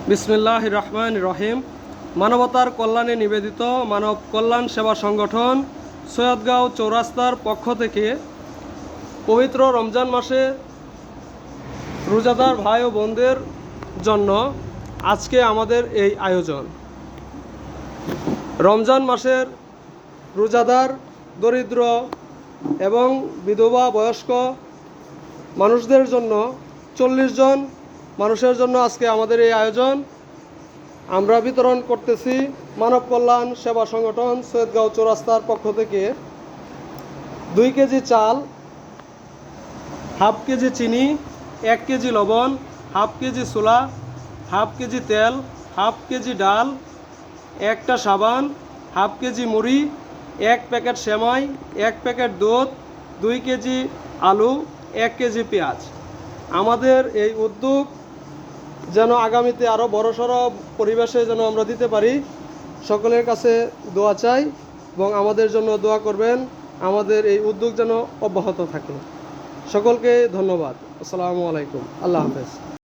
বিসমিল্লাহির রহমানির রহিম। মানবতার কল্যাণে নিবেদিত মানব কল্যাণ সেবা সংগঠন সৈয়দগাঁও চৌরাস্তার পক্ষ থেকে পবিত্র রমজান মাসে রোজাদার ভাই ও বোনদের জন্য আজকে আমাদের এই আয়োজন। রমজান মাসের রোজাদার, দরিদ্র এবং বিধবা বয়স্ক মানুষদের জন্য 40 জন মানুষের জন্য আজকে আমাদের এই আয়োজন। আমরা বিতরণ করতেছি মানব কল্যাণ সেবা সংগঠন সৈয়দগাঁও চৌরাস্তার পক্ষ থেকে 2 কেজি চাল, হাফ কেজি চিনি, 1 কেজি লবণ, হাফ কেজি ছোলা, হাফ কেজি তেল, হাফ কেজি ডাল, একটা সাবান, হাফ কেজি মুড়ি, 1 প্যাকেট সেমাই, 1 প্যাকেট দুধ, 2 কেজি আলু, 1 কেজি পেঁয়াজ। আমাদের এই উদ্যোগ যেন আগামীতে আরও বড়সড় পরিবেশে যেন আমরা দিতে পারি, সকলের কাছে দোয়া চাই এবং আমাদের জন্য দোয়া করবেন, আমাদের এই উদ্যোগ যেন অব্যাহত থাকে। সকলকে ধন্যবাদ। আসসালামু আলাইকুম। আল্লাহ হাফেজ।